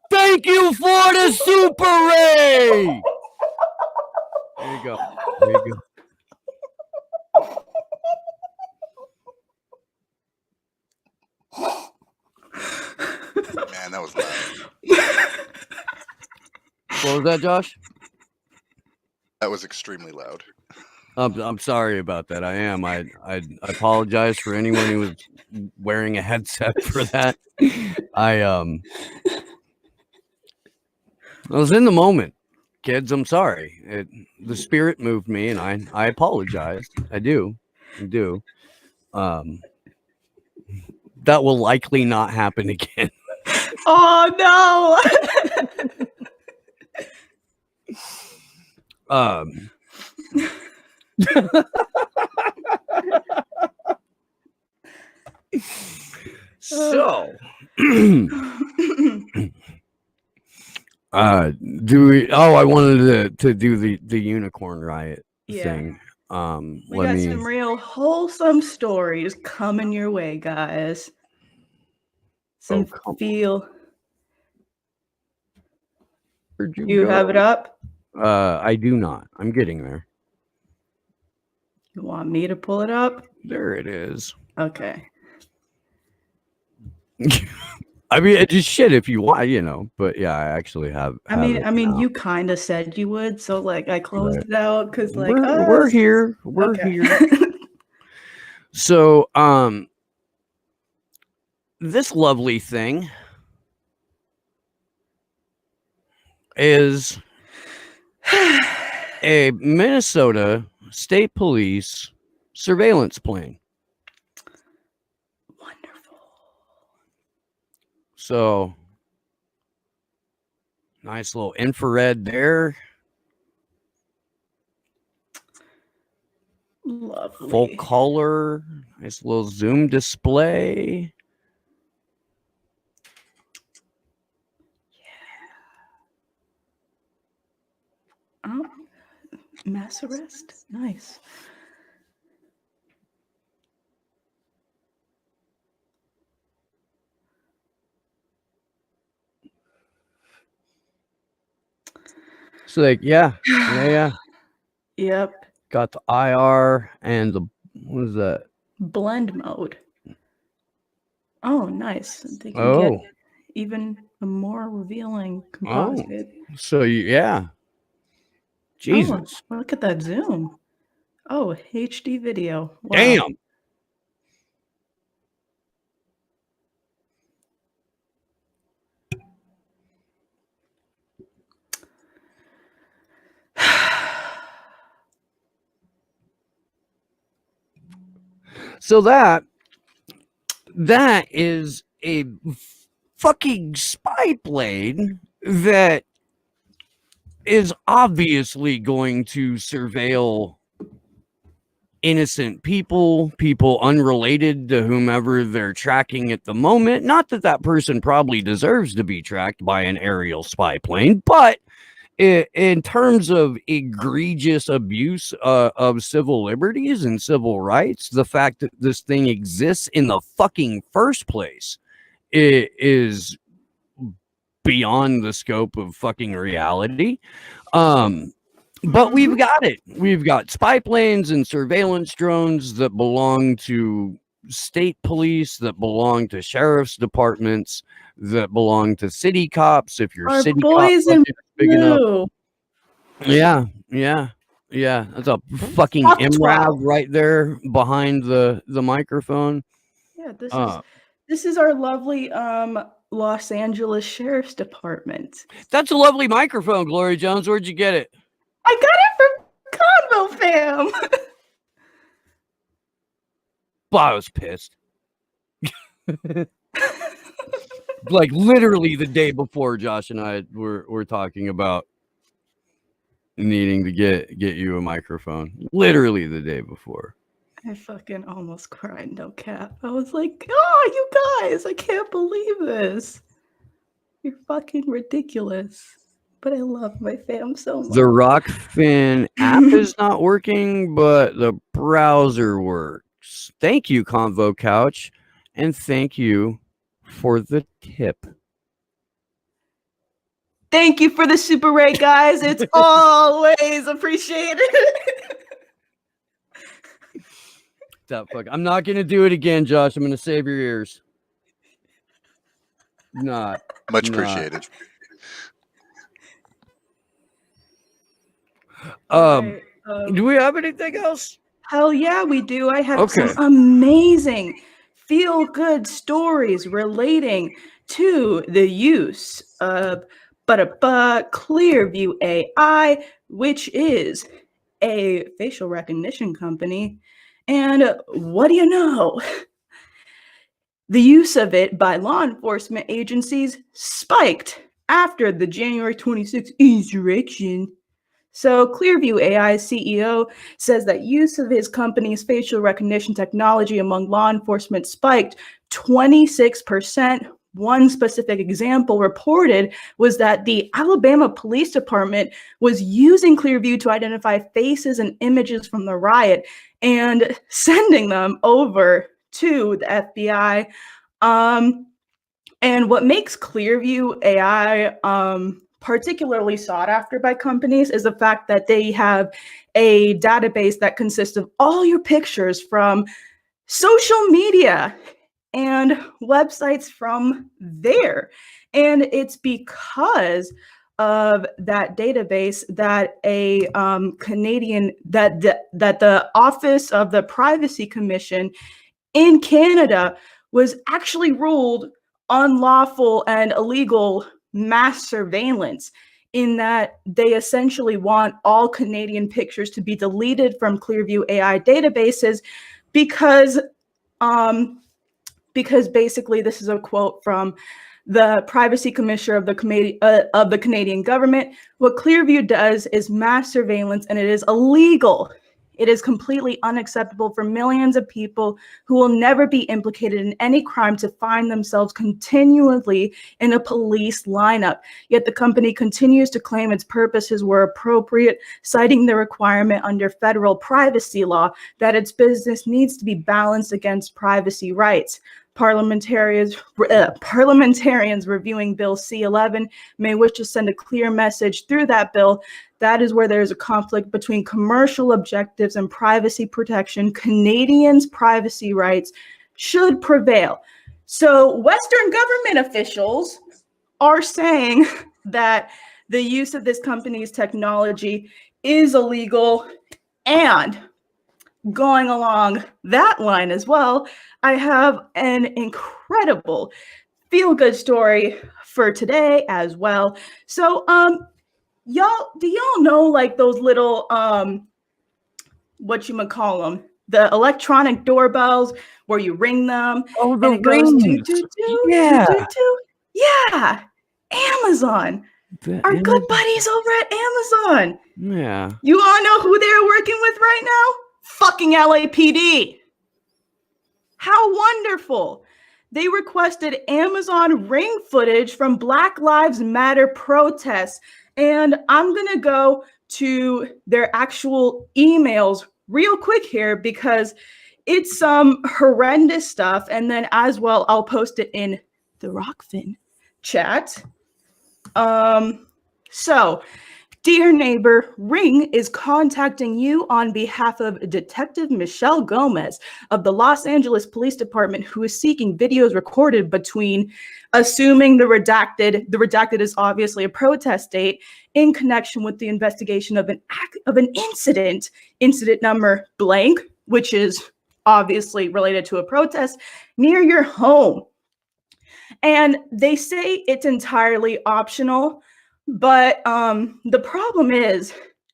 Thank you for the Super Ray! There you go. There you go. Man, that was loud. What was that, Josh? That was extremely loud. I'm sorry about that. I apologize for anyone who was wearing a headset for that. I was in the moment, kids. I'm sorry. The spirit moved me, and I apologize. I do. That will likely not happen again. Oh no. So do we I wanted to do the unicorn riot thing. We got some real wholesome stories coming your way, guys. Some feel. Where'd You go? have it up? I do not. I'm getting there. You want me to pull it up? There it is. Okay. I mean, just shit if you want, but yeah, I actually have. I mean, you kind of said you would, so like I closed it out because like we're here. We're here. So this lovely thing is a Minnesota State Police surveillance plane. Wonderful. So nice little infrared there. Lovely. Full color. Nice little zoom display. Oh, mass arrest. Nice. So like, yeah. Yep. Got the IR and the, what is that? Blend mode. Oh, nice. They can get even a more revealing composite. So yeah. Jesus. Oh, look at that zoom. Oh, HD video. Wow. Damn. So that is a fucking spy plane that is obviously going to surveil innocent people unrelated to whomever they're tracking at the moment. Not that that person probably deserves to be tracked by an aerial spy plane, but in terms of egregious abuse of civil liberties and civil rights, the fact that this thing exists in the fucking first place is beyond the scope of fucking reality. But we've got it. We've got spy planes and surveillance drones that belong to state police, that belong to sheriff's departments, that belong to city cops. If your Our city boys cop in big enough, blue. yeah. That's a fucking Fuck MRAV 12. right there behind the microphone. Yeah, this is our lovely Los Angeles Sheriff's Department. That's a lovely microphone, Glory Jones. Where'd you get it? I got it from Convo Fam. Well, I was pissed. Like literally the day before, Josh and I were talking about needing to get you a microphone. Literally the day before. I fucking almost cried, no cap. I was like, oh, you guys, I can't believe this. You're fucking ridiculous. But I love my fam so much. The Rockfin app is not working, but the browser works. Thank you, Convo Couch, and thank you for the tip. Thank you for the super rate, guys. It's always appreciated. I'm not gonna do it again, Josh. I'm gonna save your ears. Not Much appreciated. Do we have anything else? Hell yeah, we do. I have some amazing feel-good stories relating to the use of Clearview AI, which is a facial recognition company. And what do you know? The use of it by law enforcement agencies spiked after the January 26th insurrection. So Clearview AI CEO says that use of his company's facial recognition technology among law enforcement spiked 26%. One specific example reported was that the Alabama Police Department was using Clearview to identify faces and images from the riot and sending them over to the FBI. And what makes Clearview AI particularly sought after by companies is the fact that they have a database that consists of all your pictures from social media and websites from there. And it's because of that database that a Canadian, that the Office of the Privacy Commission in Canada was actually ruled unlawful and illegal mass surveillance, in that they essentially want all Canadian pictures to be deleted from Clearview AI databases because basically this is a quote from the Privacy Commissioner of the Canadian government. What Clearview does is mass surveillance, and it is illegal. It is completely unacceptable for millions of people who will never be implicated in any crime to find themselves continually in a police lineup. Yet the company continues to claim its purposes were appropriate, citing the requirement under federal privacy law that its business needs to be balanced against privacy rights. Parliamentarians reviewing Bill C-11 may wish to send a clear message through that bill. That is where there is a conflict between commercial objectives and privacy protection. Canadians' privacy rights should prevail. So Western government officials are saying that the use of this company's technology is illegal, and going along that line as well, I have an incredible feel-good story for today as well. So, do y'all know like those little, the electronic doorbells where you ring them? Oh, and the it goes rings. toot, toot, toot, Yeah. toot, toot, toot. Yeah, Amazon. Our good buddies over at Amazon. Yeah. You all know who they're working with right now? Fucking LAPD. How wonderful. They requested Amazon Ring footage from Black Lives Matter protests. And I'm going to go to their actual emails real quick here because it's some horrendous stuff. And then as well, I'll post it in the Rockfin chat. So, dear neighbor, Ring is contacting you on behalf of Detective Michelle Gomez of the Los Angeles Police Department, who is seeking videos recorded between, assuming the redacted is obviously a protest date, in connection with the investigation of an incident number blank, which is obviously related to a protest near your home. And they say it's entirely optional. But the problem is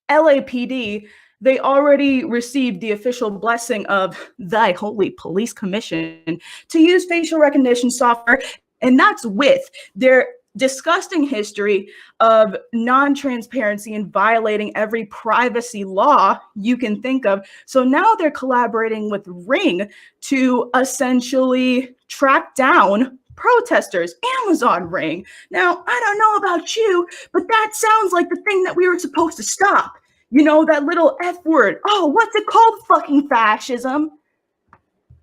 LAPD, they already received the official blessing of Thy Holy Police Commission to use facial recognition software. And that's with their disgusting history of non-transparency and violating every privacy law you can think of. So now they're collaborating with Ring to essentially track down protesters. Amazon Ring. Now, I don't know about you, but that sounds like the thing that we were supposed to stop. You know, that little F word. Oh, what's it called? Fucking fascism.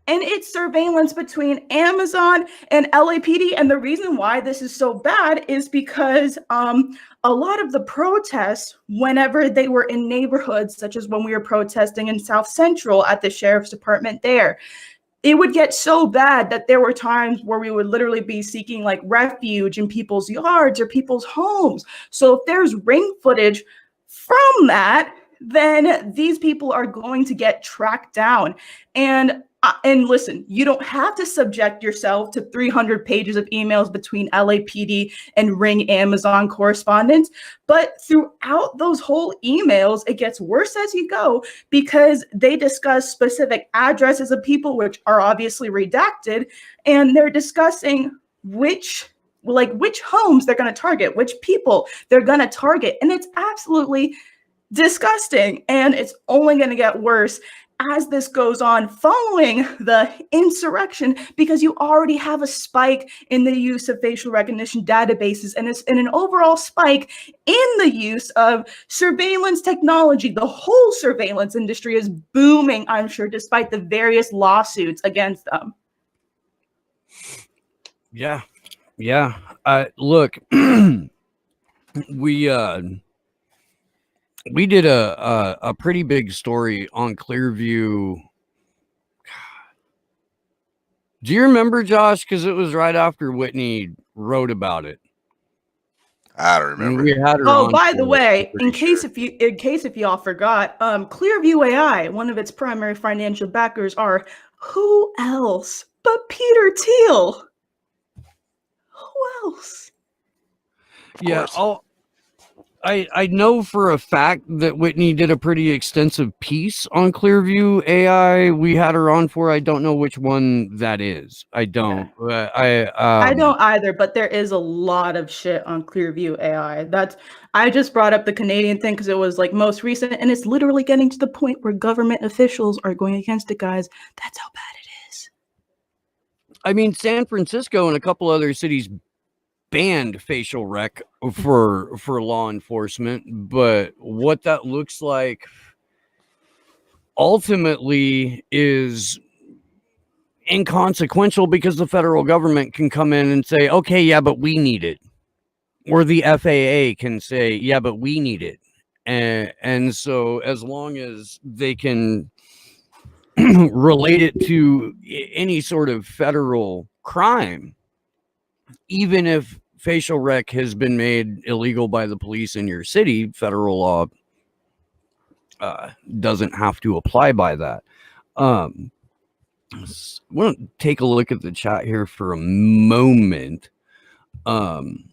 And it's surveillance between Amazon and LAPD. And the reason why this is so bad is because a lot of the protests, whenever they were in neighborhoods, such as when we were protesting in South Central at the sheriff's department there, it would get so bad that there were times where we would literally be seeking like refuge in people's yards or people's homes. So if there's Ring footage from that, then these people are going to get tracked down. And listen, you don't have to subject yourself to 300 pages of emails between LAPD and Ring Amazon correspondence. But throughout those whole emails, it gets worse as you go because they discuss specific addresses of people, which are obviously redacted. And they're discussing which homes they're going to target, which people they're going to target. And it's absolutely disgusting. And it's only going to get worse as this goes on following the insurrection, because you already have a spike in the use of facial recognition databases and an overall spike in the use of surveillance technology. The whole surveillance industry is booming, I'm sure, despite the various lawsuits against them. Yeah. Look, we did a pretty big story on Clearview. Do you remember, Josh? Because it was right after Whitney wrote about it. I don't remember. We had her Oh, on by for the it, way, I'm in pretty case if y'all forgot, Clearview AI, one of its primary financial backers are who else but Peter Thiel. Who else? Yeah, I know for a fact that Whitney did a pretty extensive piece on Clearview AI. We had her on for. I don't know which one that is. I don't. I don't either, but there is a lot of shit on Clearview AI. I just brought up the Canadian thing because it was like most recent, and it's literally getting to the point where government officials are going against it, guys. That's how bad it is. I mean, San Francisco and a couple other cities banned facial rec for law enforcement, but what that looks like ultimately is inconsequential because the federal government can come in and say, okay, yeah, but we need it, or the FAA can say, yeah, but we need it, and so as long as they can relate it to any sort of federal crime, even if facial rec has been made illegal by the police in your city, federal law doesn't have to apply by that. I want to take a look at the chat here for a moment. Having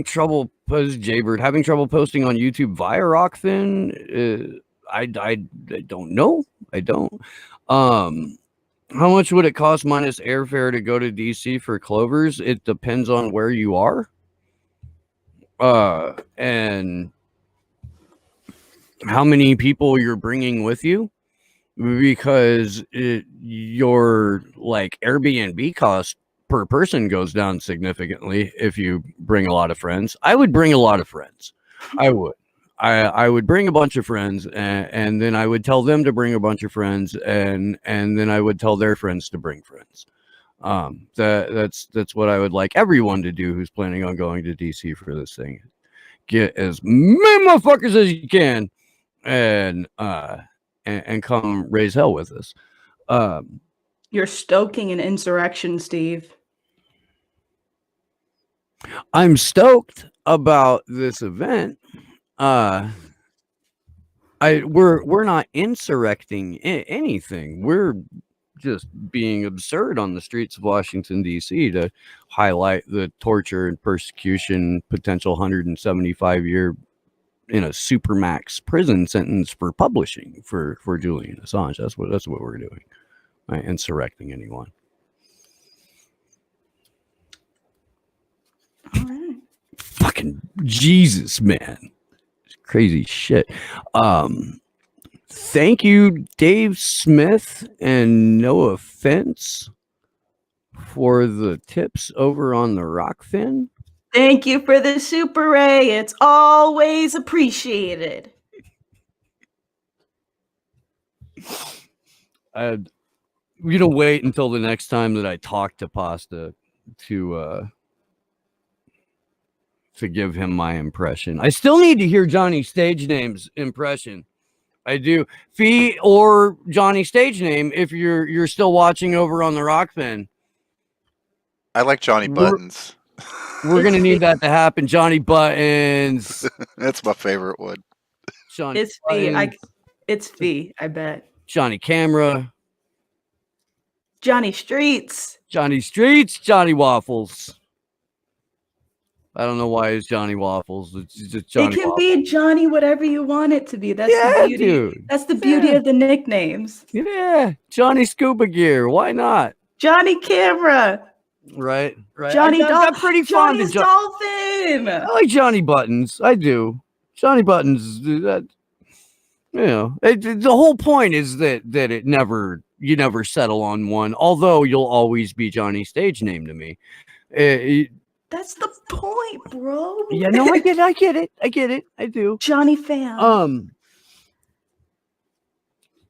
trouble having trouble posting on YouTube via Rockfin. I don't know. I don't. How much would it cost minus airfare to go to DC for Clovers? It depends on where you are. And how many people you're bringing with you, because your like Airbnb cost per person goes down significantly if you bring a lot of friends. I would bring a lot of friends. I would. I would bring a bunch of friends, and then I would tell them to bring a bunch of friends, and then I would tell their friends to bring friends. That's what I would like everyone to do who's planning on going to DC for this thing. Get as many motherfuckers as you can, and come raise hell with us. You're stoking an insurrection, Steve. I'm stoked about this event. We're not insurrecting anything. We're just being absurd on the streets of Washington, D.C. to highlight the torture and persecution, potential 175-year in a supermax prison sentence for publishing for Julian Assange. That's what we're doing. Right? Insurrecting anyone. All right. Fucking Jesus, man. Crazy shit. Thank you, Dave Smith and No Offense, for the tips over on the Rockfin. Thank you for the Super Ray. It's always appreciated. I'm gonna wait until the next time that I talk to Pasta to give him my impression. I still need to hear Johnny Stage Name's impression. I do. Fee or Johnny Stage Name, if you're still watching over on the Rockfin. I like Johnny Buttons. We're gonna need that to happen. Johnny Buttons. That's my favorite one. Johnny It's Fee. Buttons, It's Fee, I bet. Johnny Camera. Johnny Streets. Johnny Streets. Johnny Waffles. I don't know why it's Johnny Waffles. It's just Johnny It can Waffles. be Johnny whatever you want it to be. That's Yeah, the beauty. dude. That's the beauty Yeah. of the nicknames. Yeah, Johnny Scuba Gear. Why not? Johnny Camera. Right. Johnny I'm pretty fond Johnny's of Dolphin. I like Johnny Buttons. I do. Johnny Buttons. That, you know, the whole point is that you never settle on one. Although you'll always be Johnny Stage Name to me. That's the point, bro. Yeah, no, I get it. I do. Johnny fan.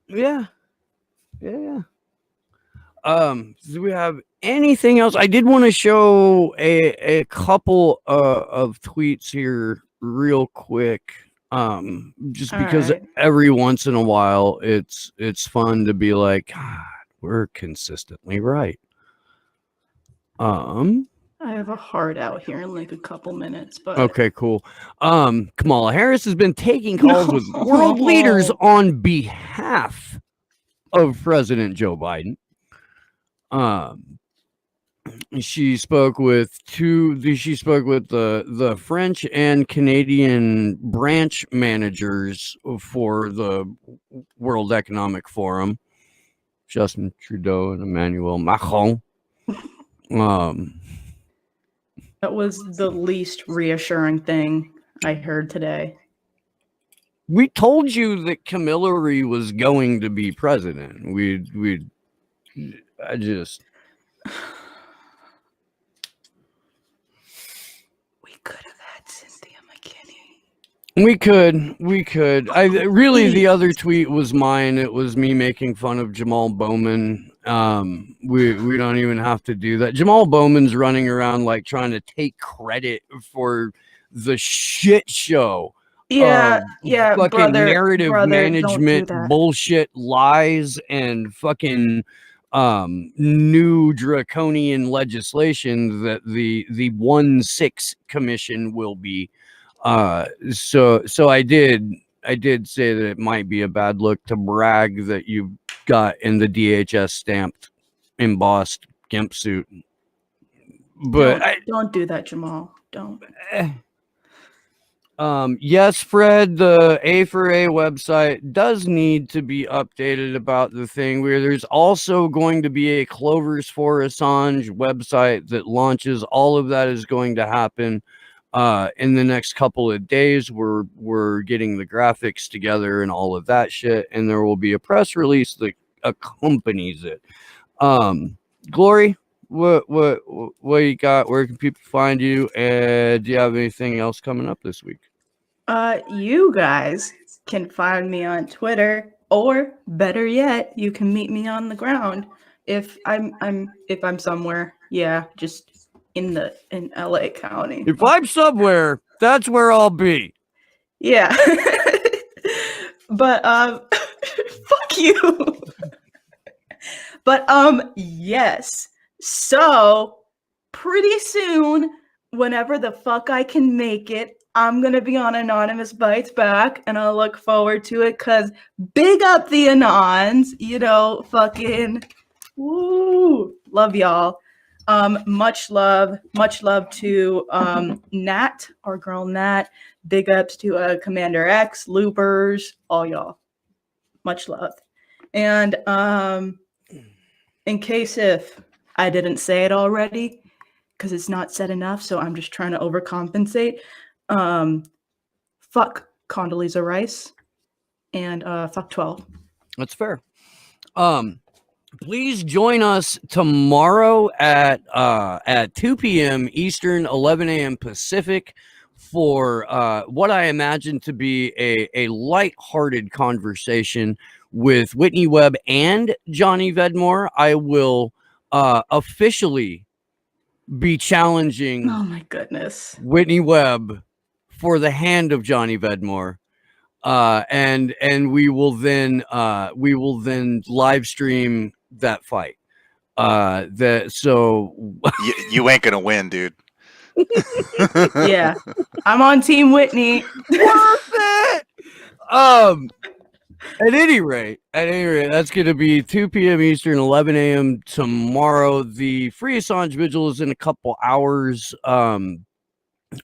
Yeah. Do we have anything else? I did want to show a couple of tweets here real quick. Just because right. every once in a while it's fun to be like, God, we're consistently right. I have a heart out here in like a couple minutes, but Okay, cool. Kamala Harris has been taking calls with world leaders on behalf of President Joe Biden. She spoke with the French and Canadian branch managers for the World Economic Forum, Justin Trudeau and Emmanuel Macron. That was the least reassuring thing I heard today. We told you that Camillary was going to be president. I just. We could have had Cynthia McKinney. We could. I really, the other tweet was mine. It was me making fun of Jamal Bowman. We don't even have to do that. Jamal Bowman's running around like trying to take credit for the shit show. Yeah, fucking brother, narrative don't do management that. bullshit, lies, and fucking new draconian legislation that the 1-6 commission will be. So I did say that it might be a bad look to brag that you got in the DHS stamped, embossed GIMP suit. But don't do that, Jamal. Don't. Yes, Fred, the A4A website does need to be updated about the thing where there's also going to be a Clovers for Assange website that launches. All of that is going to happen in the next couple of days. We're getting the graphics together and all of that shit, and there will be a press release that accompanies it. Glory, what you got? Where can people find you? And do you have anything else coming up this week? You guys can find me on Twitter, or better yet, you can meet me on the ground if I'm somewhere. Yeah, just in LA County. If I'm somewhere, that's where I'll be. Yeah. But fuck you. But yes. So pretty soon, whenever the fuck I can make it, I'm gonna be on Anonymous Bites Back, and I look forward to it, cause big up the Anons, fucking woo, love y'all. Much love to Nat, our girl Nat. Big ups to Commander X, Loopers, all y'all. Much love. And in case if I didn't say it already, because it's not said enough, so I'm just trying to overcompensate. Fuck Condoleezza Rice, and fuck 12. That's fair. Please join us tomorrow at 2 p.m. Eastern, 11 a.m. Pacific for what I imagine to be a lighthearted conversation with Whitney Webb and Johnny Vedmore. I will officially be challenging Oh my goodness. Whitney Webb for the hand of Johnny Vedmore. And we will then live stream that fight. So you ain't gonna win, dude. Yeah, I'm on Team Whitney. Worth it. At any rate, that's going to be 2 p.m. Eastern, 11 a.m. tomorrow. The Free Assange Vigil is in a couple hours.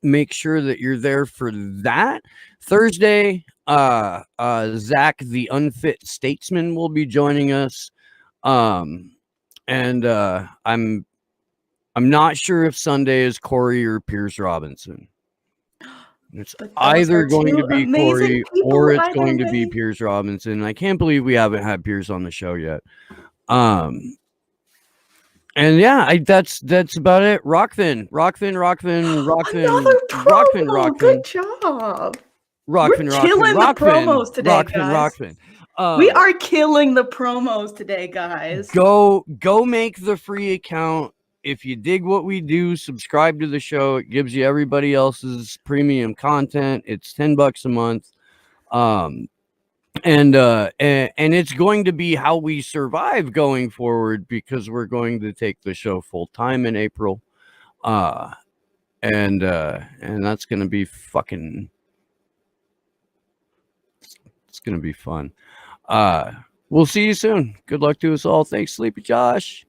Make sure that you're there for that. Thursday, Zach, the Unfit Statesman, will be joining us. And I'm not sure if Sunday is Corey or Pierce Robinson. It's either going to be Corey or it's going to be Pierce Robinson. I can't believe we haven't had Pierce on the show yet. And yeah, that's about it. Rockfin. Another promo. Good job. We're killing the promos today, guys. We are killing the promos today, guys. Go make the free account. If you dig what we do, subscribe to the show. It gives you everybody else's premium content. It's $10 a month. And it's going to be how we survive going forward, because we're going to take the show full time in April. And that's going to be fucking, it's going to be fun. We'll see you soon. Good luck to us all. Thanks, Sleepy Josh.